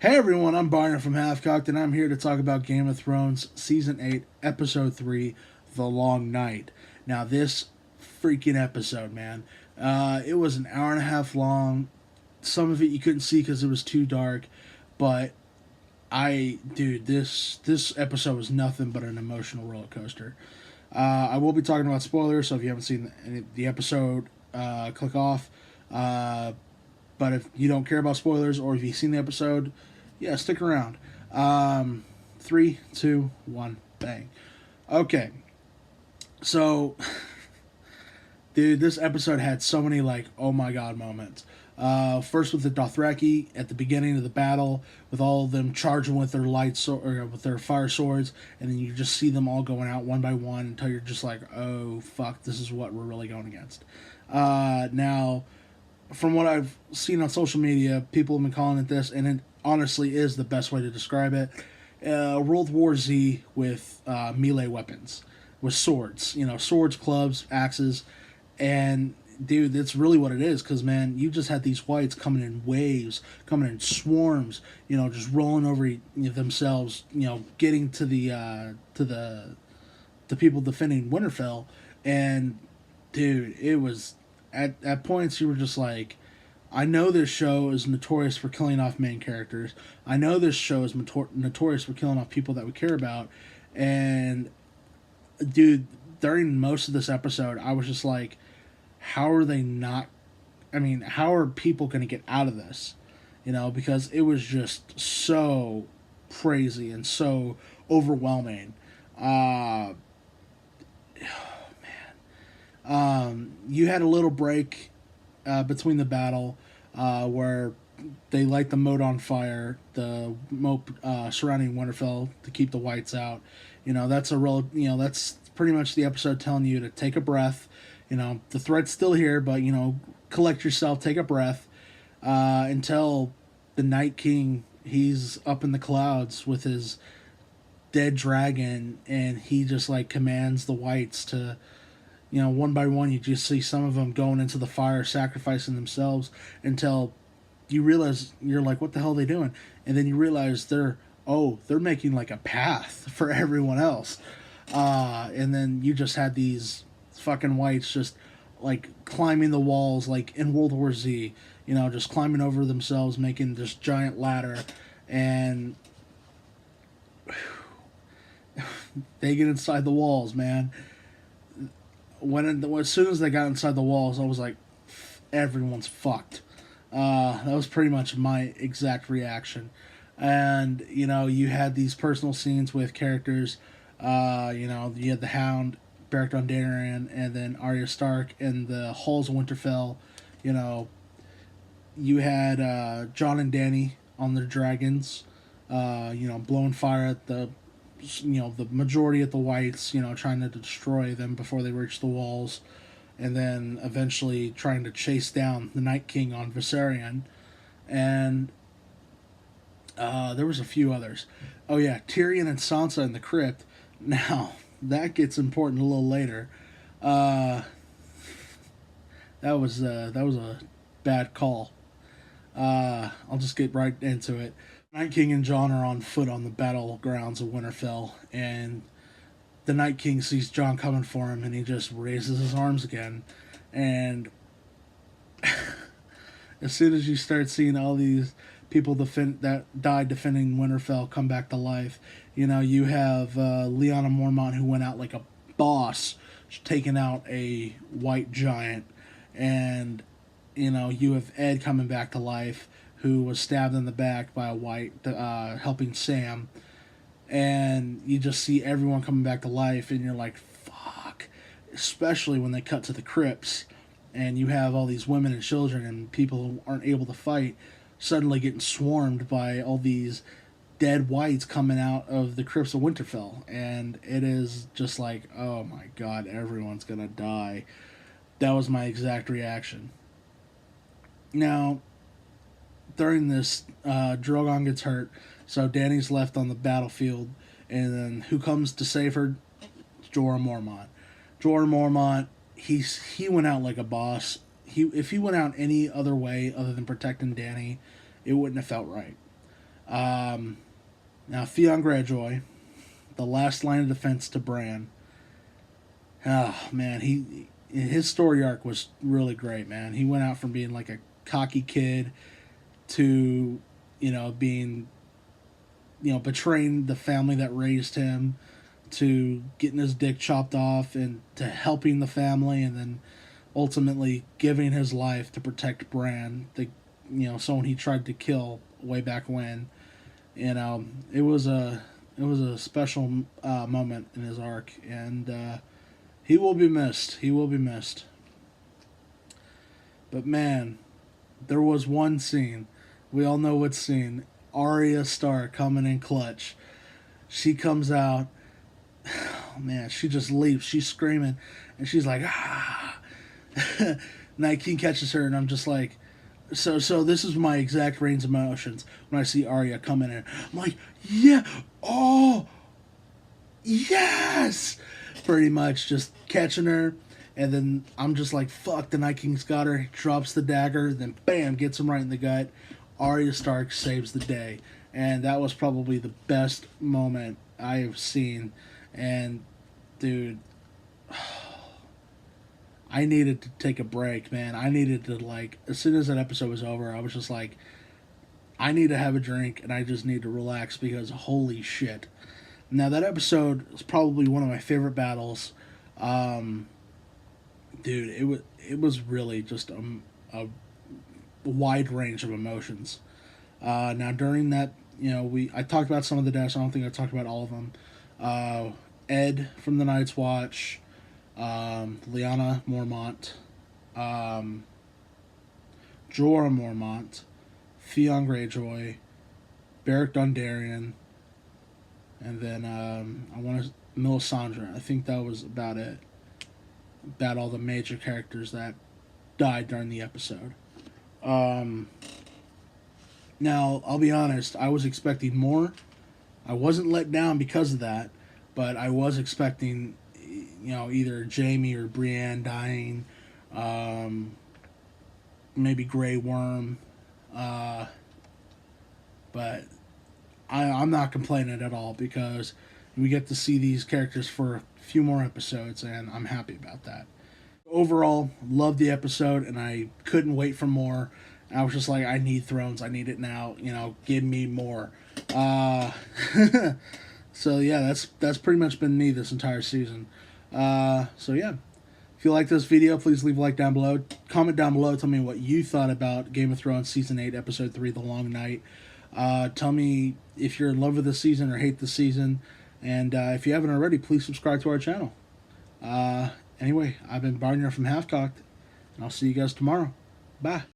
Hey everyone, I'm Barnyard from HalfKocked, and I'm here to talk about Game of Thrones Season 8, Episode 3, The Long Night. Now, this freaking episode, man, it was an hour and a half long. Some of it you couldn't see because it was too dark, but dude, this episode was nothing but an emotional roller coaster. I will be talking about spoilers, so if you haven't seen the episode, click off. Uh, but if you don't care about spoilers, or if you've seen the episode, yeah, stick around. Three, two, one, bang. Okay, so, dude, this episode had so many like, oh my god moments. First with the Dothraki at the beginning of the battle, with all of them charging with their or with their fire swords, and then you just see them all going out one by one until you're just like, oh fuck, this is what we're really going against. Now, from what I've seen on social media, people have been calling it this, and it honestly is the best way to describe it. World War Z with melee weapons, with swords. You know, swords, clubs, axes, and dude, that's really what it is. Because man, you just had these whites coming in waves, coming in swarms. You know, just rolling over themselves. You know, getting to the people defending Winterfell, and dude, it was at points you were just like, I know this show is notorious for killing off main characters. I know this show is notorious for killing off people that we care about. And, dude, during most of this episode, I was just like, how are they not. I mean, how are people going to get out of this? You know, because it was just so crazy and so overwhelming. Uh, you had a little break between the battle where they light the moat on fire, the moat surrounding Winterfell to keep the whites out. You know, that's a real. You know, that's pretty much the episode telling you to take a breath. You know, the threat's still here, but you know, collect yourself, take a breath until the Night King. He's up in the clouds with his dead dragon, and he just like commands the whites to, you know, one by one, you just see some of them going into the fire, sacrificing themselves until you realize, you're like, what the hell are they doing? And then you realize they're making like a path for everyone else. And then you just had these fucking whites just like climbing the walls, like in World War Z, you know, just climbing over themselves, making this giant ladder. And they get inside the walls, man. As soon as they got inside the walls, I was like, everyone's fucked. That was pretty much my exact reaction. And you know, you had these personal scenes with characters. You know, you had the Hound, Beric Dondarrion, and then Arya Stark, and the halls of Winterfell. You know, you had Jon and Dany on their dragons. You know, blowing fire at the majority of the whites, you know, trying to destroy them before they reach the walls, and then eventually trying to chase down the Night King on Viserion. And there was a few others. Oh yeah, Tyrion and Sansa in the crypt. Now that gets important a little later. That was a bad call. I'll just get right into it. Night King and Jon are on foot on the battlegrounds of Winterfell, and the Night King sees Jon coming for him, and he just raises his arms again. And as soon as you start seeing all these people that died defending Winterfell come back to life, you know, you have Lyanna Mormont, who went out like a boss, taking out a white giant, and you know, you have Ed coming back to life, who was stabbed in the back by a white, helping Sam. And you just see everyone coming back to life, and you're like, fuck. Especially when they cut to the crypts, and you have all these women and children and people who aren't able to fight suddenly getting swarmed by all these dead whites coming out of the crypts of Winterfell. And it is just like, oh my god, everyone's gonna die. That was my exact reaction. Now, during this, Drogon gets hurt, so Dany's left on the battlefield, and then who comes to save her? Jorah Mormont. Jorah Mormont, he went out like a boss. If he went out any other way other than protecting Dany, it wouldn't have felt right. Now, Theon Greyjoy, the last line of defense to Bran. Oh man, his story arc was really great, man. He went out from being like a cocky kid to, being, betraying the family that raised him, to getting his dick chopped off, and to helping the family, and then ultimately giving his life to protect Bran, someone he tried to kill way back when. It was a special moment in his arc, and he will be missed. He will be missed. But man, there was one scene. We all know what scene. Arya Stark coming in clutch. She comes out. Oh man, she just leaps. She's screaming, and she's like, ah. Night King catches her, and I'm just like, so this is my exact range of emotions when I see Arya coming in. I'm like, yeah, oh, yes, pretty much just catching her, and then I'm just like, fuck, the Night King's got her. He drops the dagger, then bam, gets him right in the gut. Arya Stark saves the day, and that was probably the best moment I have seen. And dude, I needed to take a break, man. I needed to, like, as soon as that episode was over, I was just like, I need to have a drink and I just need to relax because holy shit. Now, that episode is probably one of my favorite battles. Dude, it was really just a wide range of emotions. Now, during that, I talked about some of the deaths. I don't think I talked about all of them. Ed from the Night's Watch, Lyanna Mormont, Jorah Mormont, Theon Greyjoy, Beric Dondarrion, and then Melisandre. I think that was about it. About all the major characters that died during the episode. Now, I'll be honest, I was expecting more. I wasn't let down because of that, but I was expecting, either Jaime or Brienne dying, maybe Grey Worm, but I'm not complaining at all because we get to see these characters for a few more episodes, and I'm happy about that. Overall, loved the episode, and I couldn't wait for more. I was just like, I need Thrones. I need it now. Give me more. So yeah, that's pretty much been me this entire season. So yeah, if you like this video, please leave a like down below. Comment down below. Tell me what you thought about Game of Thrones Season 8, Episode 3, The Long Night. Tell me if you're in love with the season or hate the season. And if you haven't already, please subscribe to our channel. Anyway, I've been Barnyard from HalfKocked, and I'll see you guys tomorrow. Bye.